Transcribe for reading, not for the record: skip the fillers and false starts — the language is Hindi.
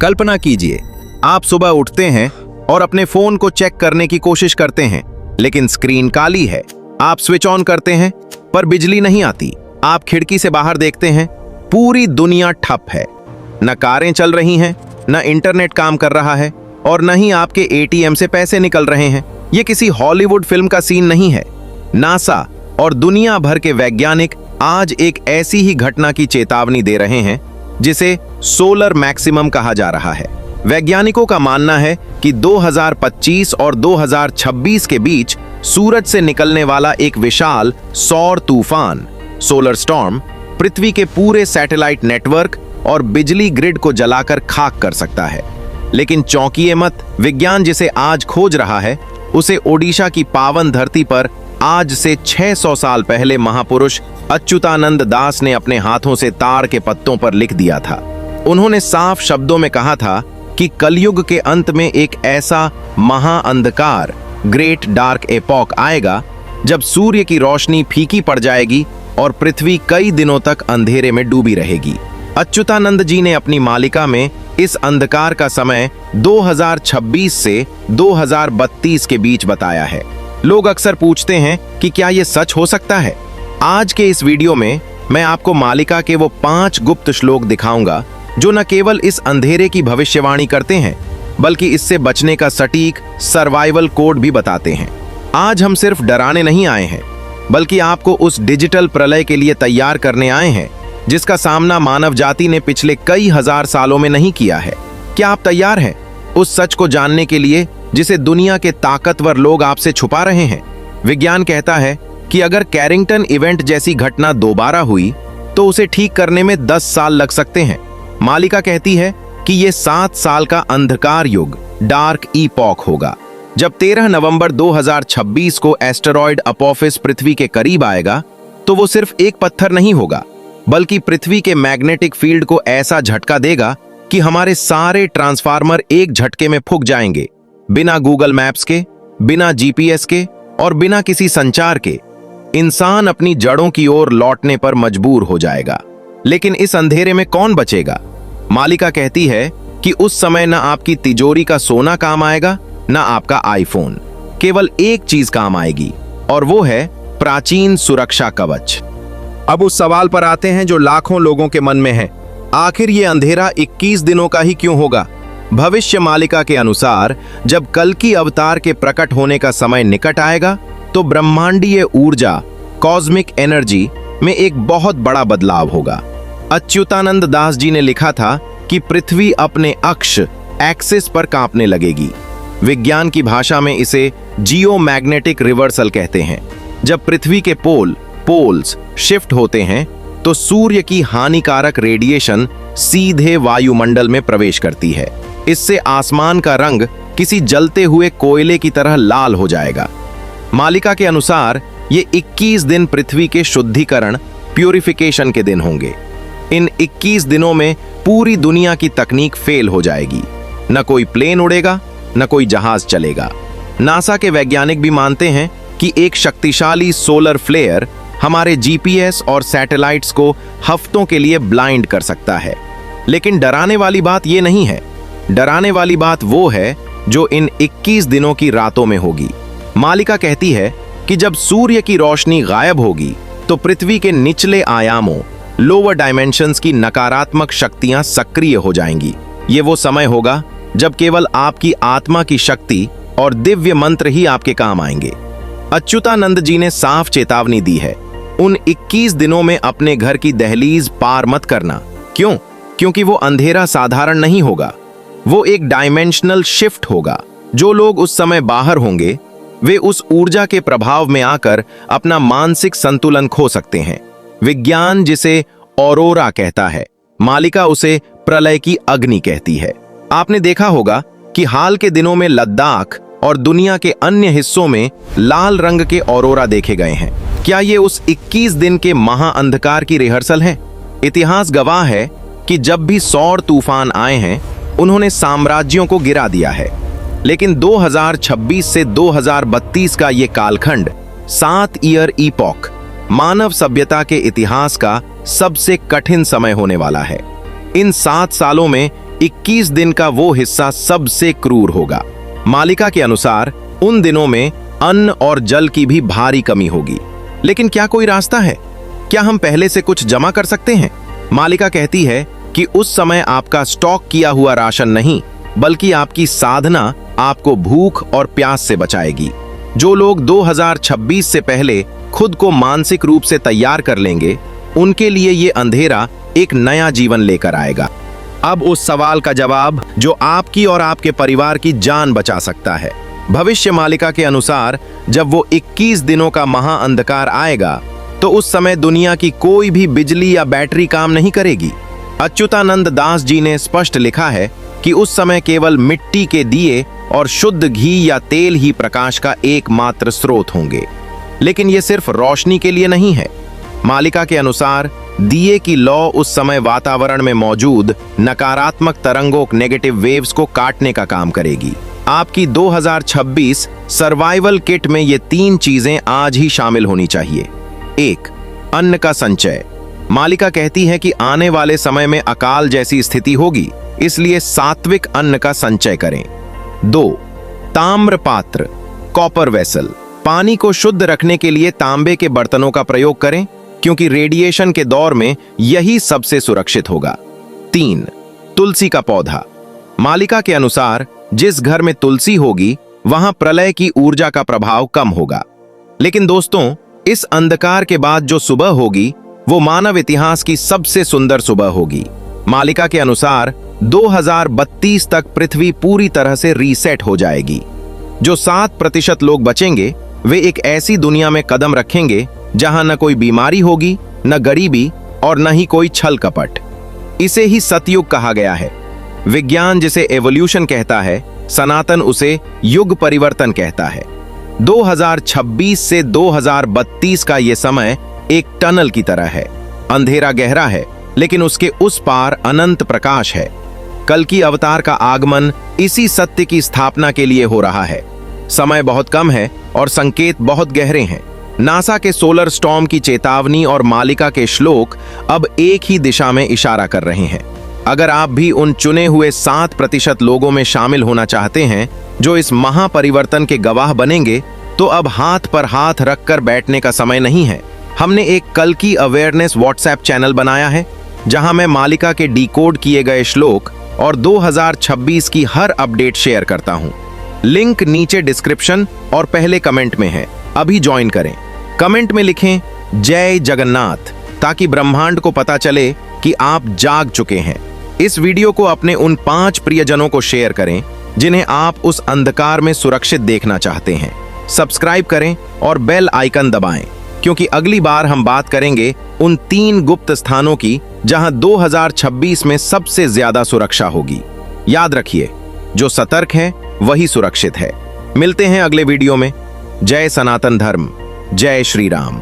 कल्पना कीजिए, आप सुबह उठते हैं और अपने फोन को चेक करने की कोशिश करते हैं, लेकिन स्क्रीन काली है। आप स्विच ऑन करते हैं पर बिजली नहीं आती। आप खिड़की से बाहर देखते हैं, पूरी दुनिया ठप है। न कारें चल रही हैं, न इंटरनेट काम कर रहा है और न ही आपके एटीएम से पैसे निकल रहे हैं। ये किसी हॉलीवुड फिल्म का सीन नहीं है। नासा और दुनिया भर के वैज्ञानिक आज एक ऐसी ही घटना की चेतावनी दे रहे हैं जिसे सोलर मैक्सिमम कहा जा रहा है। वैज्ञानिकों का मानना है कि 2025 और 2026 के बीच सूरज से निकलने वाला एक विशाल सौर तूफान सोलर स्टॉर्म पृथ्वी के पूरे सैटेलाइट नेटवर्क और बिजली ग्रिड को जलाकर खाक कर सकता है। लेकिन चौंकिए मत, विज्ञान जिसे आज खोज रहा है उसे ओडिशा की पावन धरती पर आज से 600 साल पहले महापुरुष अच्युतानंद दास ने अपने हाथों से ताड़ के पत्तों पर लिख दिया था। उन्होंने साफ शब्दों में कहा था कि कलयुग के अंत में एक ऐसा महाअंधकार ग्रेट डार्क एपॉक आएगा जब सूर्य की रोशनी फीकी पड़ जाएगी और पृथ्वी कई दिनों तक अंधेरे में डूबी रहेगी। अच्युतानंद जी ने अपनी मालिका में इस अंधकार का समय 2026 से 2032 के बीच बताया है। लोग अक्सर पूछते हैं कि क्या यह सच हो सकता है। आज के इस वीडियो में मैं आपको मालिका के वो 5 गुप्त श्लोक दिखाऊंगा जो न केवल इस अंधेरे की भविष्यवाणी करते हैं बल्कि इससे बचने का सटीक सर्वाइवल कोड भी बताते हैं। आज हम सिर्फ डराने नहीं आए हैं बल्कि आपको उस डिजिटल प्रलय के लिए तैयार करने आए हैं जिसका सामना मानव जाति ने पिछले कई हजार सालों में नहीं किया है। क्या आप तैयार हैं उस सच को जानने के लिए जिसे दुनिया के ताकतवर लोग आपसे छुपा रहे हैं? विज्ञान कहता है कि अगर कैरिंगटन इवेंट जैसी घटना दोबारा हुई तो उसे ठीक करने में 10 साल लग सकते हैं। मालिका कहती है कि यह 7 साल का अंधकार युग डार्क ईपॉक होगा। जब 13 नवंबर 2026 को एस्टेरॉयड अपोफिस पृथ्वी के करीब आएगा तो वो सिर्फ एक पत्थर नहीं होगा बल्कि पृथ्वी के मैग्नेटिक फील्ड को ऐसा झटका देगा कि हमारे सारे ट्रांसफार्मर एक झटके में फूक जाएंगे। बिना गूगल मैप्स के, बिना जीपीएस के और बिना किसी संचार के इंसान अपनी जड़ों की ओर लौटने पर मजबूर हो जाएगा। लेकिन इस अंधेरे में कौन बचेगा? मालिका कहती है कि उस समय न आपकी तिजोरी का सोना काम आएगा न आपका आईफोन। केवल एक चीज काम आएगी और वो है प्राचीन सुरक्षा कवच। अब उस सवाल पर आते हैं जो लाखों लोगों के मन में है, आखिर ये अंधेरा 21 दिनों का ही क्यों होगा? भविष्य मालिका के अनुसार जब कल्कि अवतार के प्रकट होने का समय निकट आएगा तो ब्रह्मांडीय ऊर्जा कॉस्मिक एनर्जी में एक बहुत बड़ा बदलाव होगा। अच्युतानंद दास जी ने लिखा था कि पृथ्वी अपने अक्ष एक्सिस पर कांपने लगेगी। विज्ञान की भाषा में इसे जियोमैग्नेटिक रिवर्सल कहते हैं। जब पृथ्वी के पोल्स शिफ्ट होते हैं तो सूर्य की हानिकारक रेडिएशन सीधे वायुमंडल में प्रवेश करती है। इससे आसमान का रंग किसी जलते हुए कोयले की तरह लाल हो जाएगा। मालिका के अनुसार ये 21 दिन पृथ्वी के शुद्धिकरण प्यूरिफिकेशन के दिन होंगे। इन 21 दिनों में पूरी दुनिया की तकनीक फेल हो जाएगी। न कोई प्लेन उड़ेगा, न कोई जहाज चलेगा। नासा के वैज्ञानिक भी मानते हैं कि एक शक्तिशाली सोलर फ्लेयर हमारे जीपीएस और सैटेलाइट्स को हफ्तों के लिए ब्लाइंड कर सकता है। लेकिन डराने वाली बात यह नहीं है। डराने वाली बात वो है जो इन 21 दिनों की रातों में होगी। मालिका कहती है कि जब सूर्य की रोशनी गायब होगी तो पृथ्वी के निचले आयामों लोअर डायमेंशंस की नकारात्मक शक्तियां सक्रिय हो जाएंगी। ये वो समय होगा जब केवल आपकी आत्मा की शक्ति और दिव्य मंत्र ही आपके काम आएंगे। अच्युतानंद जी ने साफ चेतावनी दी है, उन 21 दिनों में अपने घर की दहलीज पार मत करना। क्यों? क्योंकि वो अंधेरा साधारण नहीं होगा, वो एक डायमेंशनल शिफ्ट होगा। जो लोग उस समय बाहर होंगे वे उस ऊर्जा के प्रभाव में आकर अपना मानसिक संतुलन खो सकते हैं। विज्ञान जिसे ऑरोरा कहता है, मालिका उसे प्रलय की अग्नि कहती है। आपने देखा होगा कि हाल के दिनों में लद्दाख और दुनिया के अन्य हिस्सों में लाल रंग के ऑरोरा देखे गए हैं। क्या ये उस 21 दिन के महाअंधकार की रिहर्सल है? इतिहास गवाह है कि जब भी सौर तूफान आए हैं उन्होंने साम्राज्यों को गिरा दिया है। लेकिन 2026 से 2032 का ये कालखंड 7 ईयर ईपॉक मानव सभ्यता के इतिहास का सबसे कठिन समय होने वाला है। इन 7 सालों में 21 दिन का वो हिस्सा सबसे क्रूर होगा। मालिका के अनुसार उन दिनों में अन्न और जल की भी भारी कमी होगी। लेकिन क्या कोई रास्ता है? क्या हम पहले से कुछ जमा कर सकते हैं? मालिका कहती है कि उस समय आपका स्टॉक किया हुआ राशन नहीं, बल्कि आपकी साधना आपको भूख और प्यास से बचाएगी। जो लोग 2026 से पहले खुद को मानसिक रूप से तैयार कर लेंगे, उनके लिए ये अंधेरा एक नया जीवन लेकर आएगा। अब उस सवाल का जवाब जो आपकी और आपके परिवार की जान बचा सकता है। भविष्य मालिका के अनुसार जब वो 21 दिनों का महाअंधकार आएगा, तो उस समय दुनिया की कोई भी बिजली या बैटरी काम नहीं करेगी। अच्युतानंद दास जी ने स्पष्ट लिखा है कि उस समय केवल मिट्टी के दिए और शुद्ध घी या तेल ही प्रकाश का एकमात्र स्रोत होंगे। लेकिन ये सिर्फ रोशनी के लिए नहीं है। मालिका के अनुसार दिए की लौ उस समय वातावरण में मौजूद नकारात्मक तरंगों नेगेटिव वेव्स को काटने का काम करेगी। आपकी 2026 सर्वाइवल किट में ये 3 चीजें आज ही शामिल होनी चाहिए। 1. अन्न का संचय। मालिका कहती है कि आने वाले समय में अकाल जैसी स्थिति होगी, इसलिए सात्विक अन्न का संचय करें। 2. ताम्र पात्र, कॉपर वेसल। पानी को शुद्ध रखने के लिए तांबे के बर्तनों का प्रयोग करें, क्योंकि रेडिएशन के दौर में यही सबसे सुरक्षित होगा। 3. तुलसी का पौधा। मालिका के अनुसार जिस घर में तुलसी होगी, वहां प्रलय की ऊर्जा का प्रभाव कम होगा। लेकिन दोस्तों, इस अंधकार के बाद जो सुबह होगी, वो मानव इतिहास की सबसे सुंदर सुबह होगी। मालिका के अनुसार 2032 तक पृथ्वी पूरी तरह से रीसेट हो जाएगी। जो 7% लोग बचेंगे, वे एक ऐसी दुनिया में कदम रखेंगे जहां न कोई बीमारी होगी, न गरीबी और न ही कोई छल कपट। इसे ही सतयुग कहा गया है। विज्ञान जिसे एवोल्यूशन कहता है, सनातन उसे युग परिवर्तन कहता है। 2026 से 2032 का ये समय एक टनल की तरह है। अंधेरा गहरा है, लेकिन उसके उस पार अनंत प्रकाश है। कल की अवतार का आगमन इसी सत्य की स्थापना के लिए हो रहा है। समय बहुत कम है और संकेत बहुत गहरे हैं। नासा के सोलर स्टॉर्म की चेतावनी और मालिका के श्लोक अब एक ही दिशा में इशारा कर रहे हैं। अगर आप भी उन चुने हुए 7% लोगों में शामिल होना चाहते हैं जो इस महापरिवर्तन के गवाह बनेंगे, तो अब हाथ पर हाथ रखकर बैठने का समय नहीं है। हमने एक कल की अवेयरनेस व्हाट्सएप चैनल बनाया है, जहां मैं मालिका के डिकोड किए गए श्लोक और 2026 की हर अपडेट शेयर करता हूं। लिंक नीचे डिस्क्रिप्शन और पहले कमेंट में है। अभी ज्वाइन करें। कमेंट में लिखें जय जगन्नाथ, ताकि ब्रह्मांड को पता चले कि आप जाग चुके हैं। इस वीडियो को अपने उन 5 प्रियजनों को शेयर करें जिन्हें आप उस अंधकार में सुरक्षित देखना चाहते हैं। सब्सक्राइब करें और बेल आइकन दबाएं, क्योंकि अगली बार हम बात करेंगे उन 3 गुप्त स्थानों की जहां 2026 में सबसे ज्यादा सुरक्षा होगी। याद रखिए, जो सतर्क है वही सुरक्षित है। मिलते हैं अगले वीडियो में। जय सनातन धर्म, जय श्री राम।